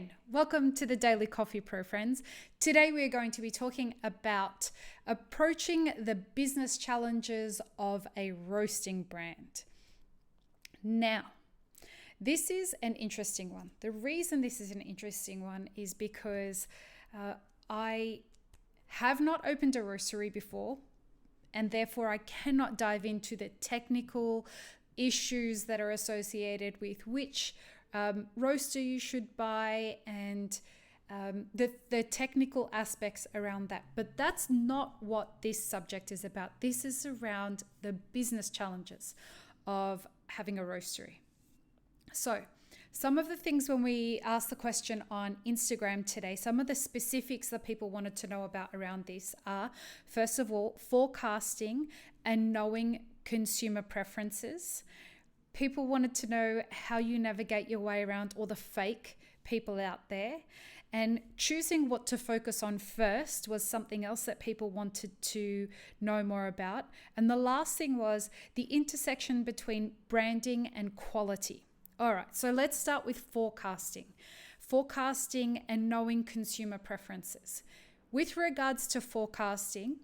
again. Welcome to the Daily Coffee Pro, friends. Today we are going to be talking about approaching the business challenges of a roasting brand. Now, this is an interesting one. The reason this is an interesting one is because I have not opened a roastery before, and therefore I cannot dive into the technical issues that are associated with which roaster you should buy and the technical aspects around that. But that's not what this subject is about. This is around the business challenges of having a roastery. So some of the things when we asked the question on Instagram today, some of the specifics that people wanted to know about around this are, first of all, forecasting and knowing consumer preferences. People wanted to know how you navigate your way around all the fake people out there. And choosing what to focus on first was something else that people wanted to know more about. And the last thing was the intersection between branding and quality. All right, so let's start with forecasting. Forecasting and knowing consumer preferences. With regards to forecasting,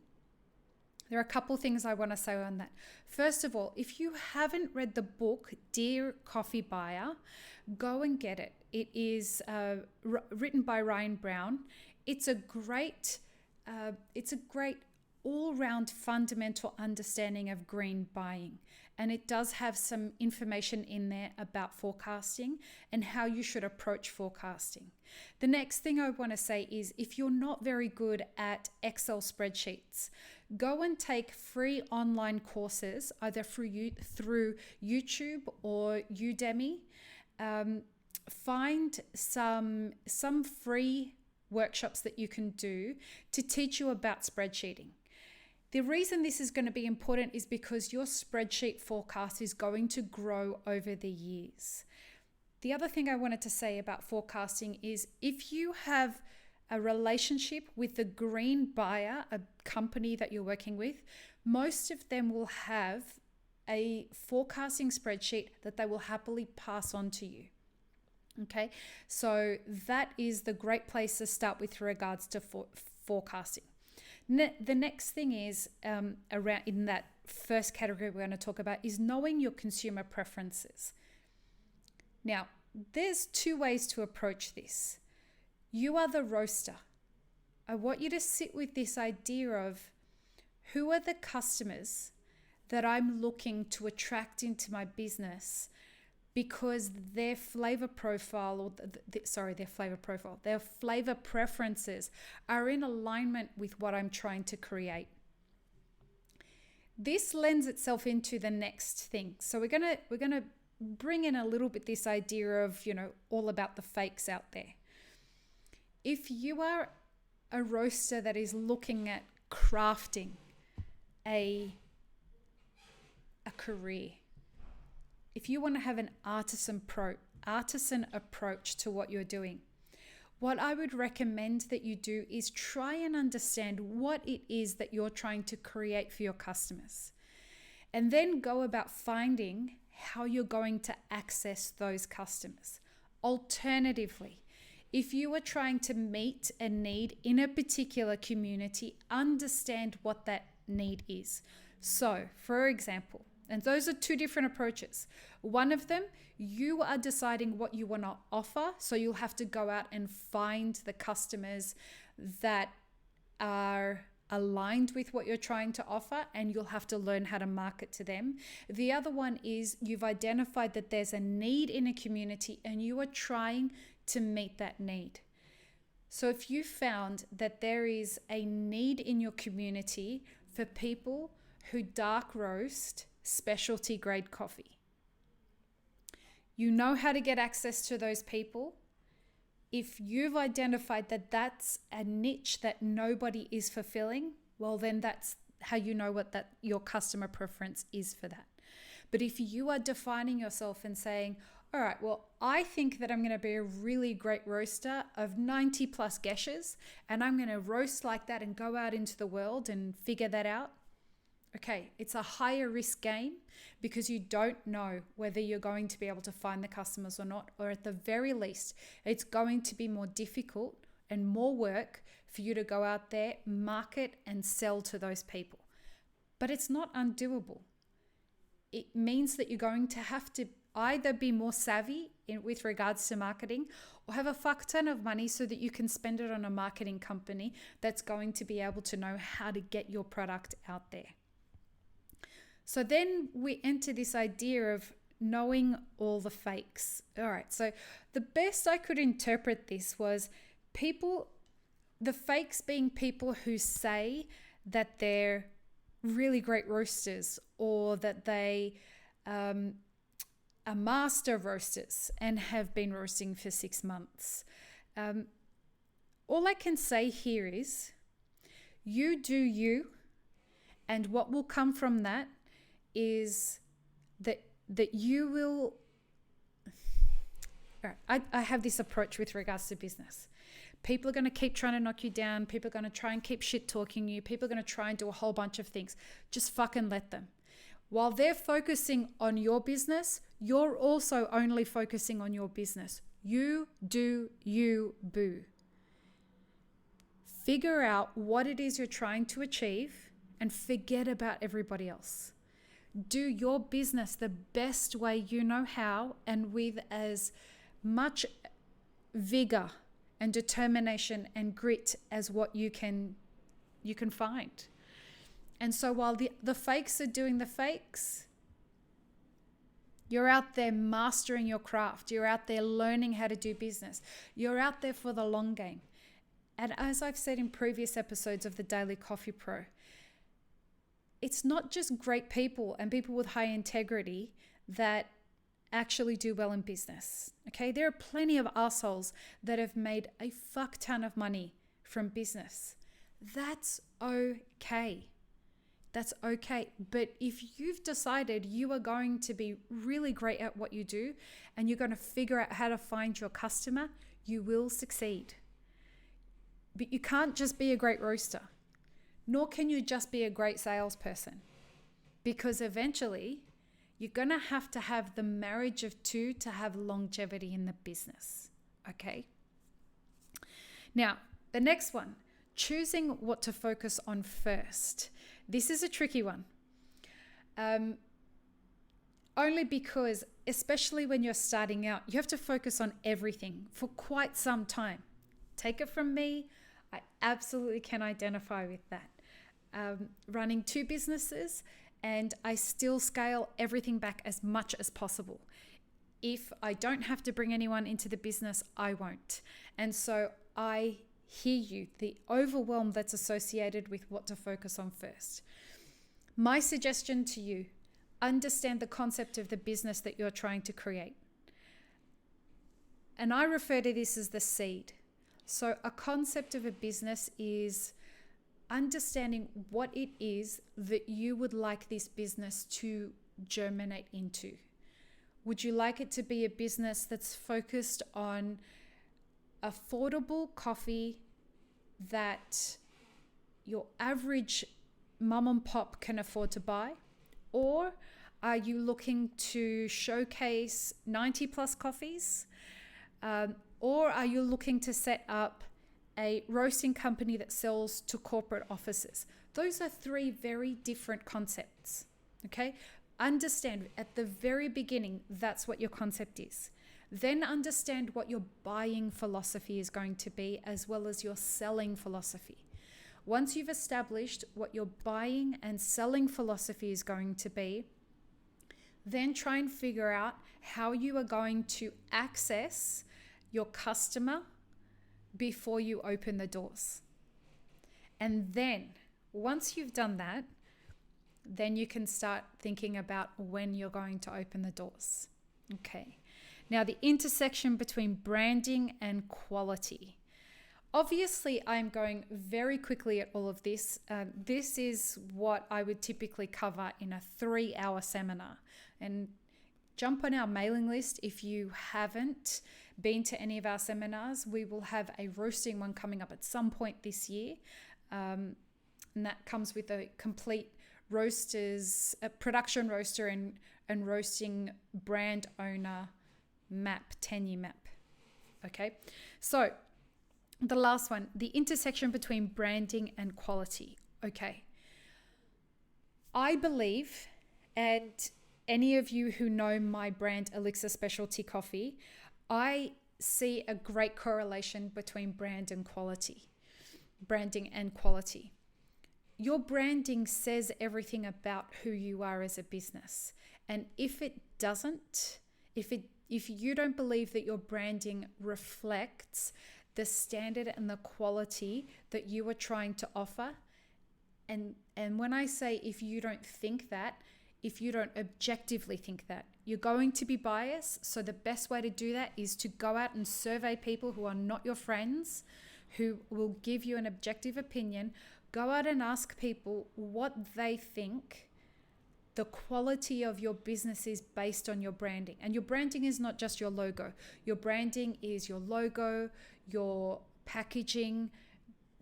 there are a couple things I want to say on that. First of all, if you haven't read the book, Dear Coffee Buyer, go and get it. It is written by Ryan Brown. It's a great all-round fundamental understanding of green buying. And it does have some information in there about forecasting and how you should approach forecasting. The next thing I want to say is if you're not very good at Excel spreadsheets, go and take free online courses, either through YouTube or Udemy. Find some free workshops that you can do to teach you about spreadsheeting. The reason this is going to be important is because your spreadsheet forecast is going to grow over the years. The other thing I wanted to say about forecasting is if you have a relationship with the green buyer, a company that you're working with, most of them will have a forecasting spreadsheet that they will happily pass on to you. Okay, so that is the great place to start with regards to forecasting. The next thing is around in that first category we're going to talk about is knowing your consumer preferences. Now, there's two ways to approach this. You are the roaster. I want you to sit with this idea of who are the customers that I'm looking to attract into my business because their flavor profile, their flavor preferences are in alignment with what I'm trying to create. This lends itself into the next thing. So we're gonna bring in a little bit this idea of, all about the fakes out there. If you are a roaster that is looking at crafting a career, if you want to have an artisan approach to what you're doing, what I would recommend that you do is try and understand what it is that you're trying to create for your customers. And then go about finding how you're going to access those customers. Alternatively, if you are trying to meet a need in a particular community, understand what that need is. So, for example, and those are two different approaches. One of them, you are deciding what you want to offer. So you'll have to go out and find the customers that are aligned with what you're trying to offer, and you'll have to learn how to market to them. The other one is you've identified that there's a need in a community and you are trying to meet that need. So if you found that there is a need in your community for people who dark roast specialty grade coffee, you know how to get access to those people. If you've identified that that's a niche that nobody is fulfilling, well, then that's how you know what your customer preference is for that. But if you are defining yourself and saying, all right, well, I think that I'm going to be a really great roaster of 90 plus geshes, and I'm going to roast like that and go out into the world and figure that out. Okay, it's a higher risk game because you don't know whether you're going to be able to find the customers or not, or at the very least, it's going to be more difficult and more work for you to go out there, market, and sell to those people. But it's not undoable. It means that you're going to have to either be more savvy with regards to marketing or have a fuck ton of money so that you can spend it on a marketing company that's going to be able to know how to get your product out there. So then we enter this idea of knowing all the fakes. All right, so the best I could interpret this was the fakes being people who say that they're really great roasters or that they are master roasters and have been roasting for 6 months. All I can say here is you do you, and what will come from that is that you will. I have this approach with regards to business. People are going to keep trying to knock you down. People are going to try and keep shit talking you. People are going to try and do a whole bunch of things. Just fucking let them. While they're focusing on your business, you're also only focusing on your business. You do you, boo. Figure out what it is you're trying to achieve and forget about everybody else. Do your business the best way you know how and with as much vigor and determination and grit as what you can find. And so while the fakes are doing the fakes, you're out there mastering your craft. You're out there learning how to do business. You're out there for the long game. And as I've said in previous episodes of the Daily Coffee Pro, it's not just great people and people with high integrity that actually do well in business. Okay, there are plenty of assholes that have made a fuck ton of money from business. That's okay. That's okay. But if you've decided you are going to be really great at what you do and you're going to figure out how to find your customer, you will succeed. But you can't just be a great roaster, nor can you just be a great salesperson, because eventually you're going to have the marriage of two to have longevity in the business. Okay. Now, the next one, choosing what to focus on first. This is a tricky one. Only because, especially when you're starting out, you have to focus on everything for quite some time. Take it from me, I absolutely can identify with that. Running 2 businesses, and I still scale everything back as much as possible. If I don't have to bring anyone into the business, I won't. And so I hear you, the overwhelm that's associated with what to focus on first. My suggestion to you, understand the concept of the business that you're trying to create. And I refer to this as the seed. So a concept of a business is understanding what it is that you would like this business to germinate into. Would you like it to be a business that's focused on affordable coffee that your average mum and pop can afford to buy? Or are you looking to showcase 90 plus coffees? Or are you looking to set up a roasting company that sells to corporate offices? Those are 3 very different concepts. Okay? Understand at the very beginning, that's what your concept is. Then understand what your buying philosophy is going to be, as well as your selling philosophy. Once you've established what your buying and selling philosophy is going to be, then try and figure out how you are going to access your customer before you open the doors. And then once you've done that, then you can start thinking about when you're going to open the doors. Okay. Now, the intersection between branding and quality. Obviously, I'm going very quickly at all of this. This is what I would typically cover in a 3-hour seminar. And jump on our mailing list if you haven't been to any of our seminars. We will have a roasting one coming up at some point this year. And that comes with a complete roasters, a production roaster and roasting brand owner map, 10-year map. Okay, so the last one, the intersection between branding and quality. Okay, I believe, and any of you who know my brand Elixir Specialty Coffee, I see a great correlation between branding and quality. Your branding says everything about who you are as a business. And if it doesn't, if you don't believe that your branding reflects the standard and the quality that you are trying to offer, and when I say if you don't think that, if you don't objectively think that, you're going to be biased. So the best way to do that is to go out and survey people who are not your friends, who will give you an objective opinion. Go out and ask people what they think the quality of your business is based on your branding. And your branding is not just your logo. Your branding is your logo, your packaging,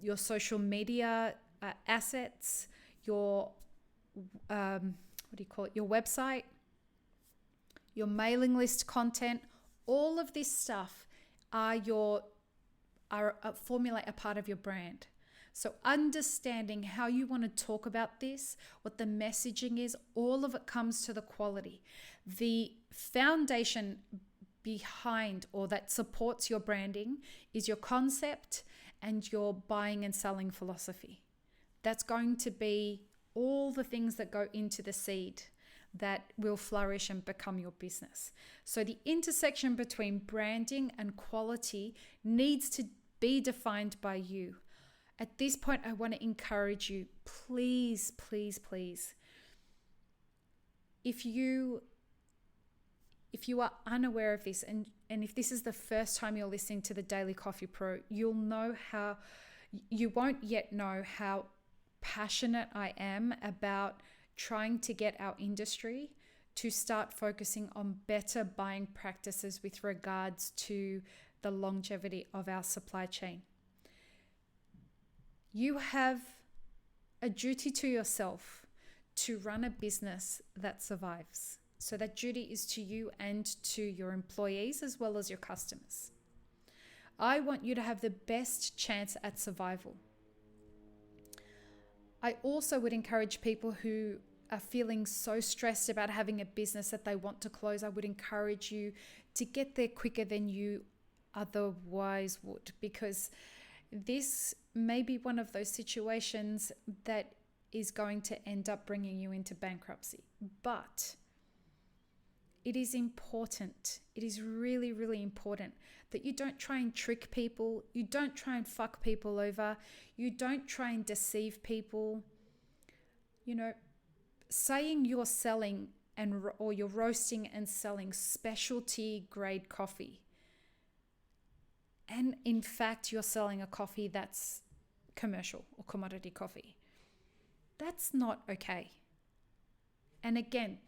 your social media assets, your your website, your mailing list content. All of this stuff formulate a part of your brand. So understanding how you want to talk about this, what the messaging is, all of it comes to the quality. The foundation behind or that supports your branding is your concept and your buying and selling philosophy. That's going to be all the things that go into the seed that will flourish and become your business. So the intersection between branding and quality needs to be defined by you. At this point, I want to encourage you, please, please, please. If you are unaware of this, and if this is the first time you're listening to the Daily Coffee Pro, you won't yet know how passionate I am about trying to get our industry to start focusing on better buying practices with regards to the longevity of our supply chain. You have a duty to yourself to run a business that survives. So that duty is to you and to your employees as well as your customers. I want you to have the best chance at survival. I also would encourage people who are feeling so stressed about having a business that they want to close. I would encourage you to get there quicker than you otherwise would, because this may be one of those situations that is going to end up bringing you into bankruptcy. But it is important, it is really, really important that you don't try and trick people, you don't try and fuck people over, you don't try and deceive people. Saying you're selling or you're roasting and selling specialty grade coffee, and in fact you're selling a coffee that's commercial or commodity coffee, that's not okay. And again,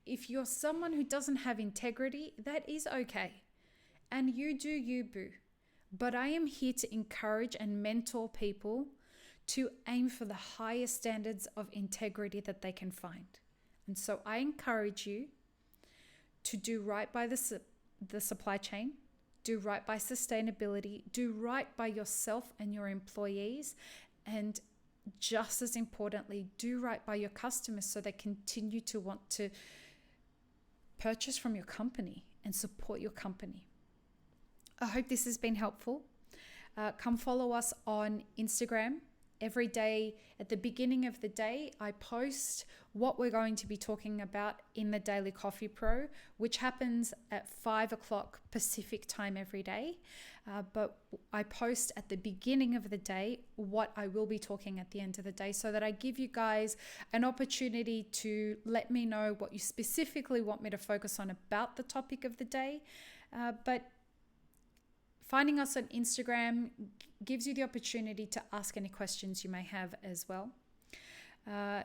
if you're someone who doesn't have integrity, that is okay. And you do you, boo. But I am here to encourage and mentor people to aim for the highest standards of integrity that they can find. And so I encourage you to do right by the supply chain, do right by sustainability, do right by yourself and your employees, and just as importantly, do right by your customers so they continue to want to purchase from your company and support your company. I hope this has been helpful. Come follow us on Instagram. Every day at the beginning of the day, I post what we're going to be talking about in the Daily Coffee Pro, which happens at 5 o'clock Pacific time every day. But I post at the beginning of the day what I will be talking at the end of the day, so that I give you guys an opportunity to let me know what you specifically want me to focus on about the topic of the day. But finding us on Instagram gives you the opportunity to ask any questions you may have as well.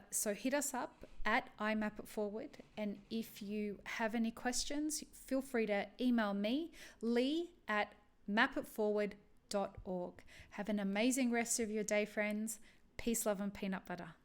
So hit us up at iMapItForward. And if you have any questions, feel free to email me, lee@mapitforward.org. Have an amazing rest of your day, friends. Peace, love, and peanut butter.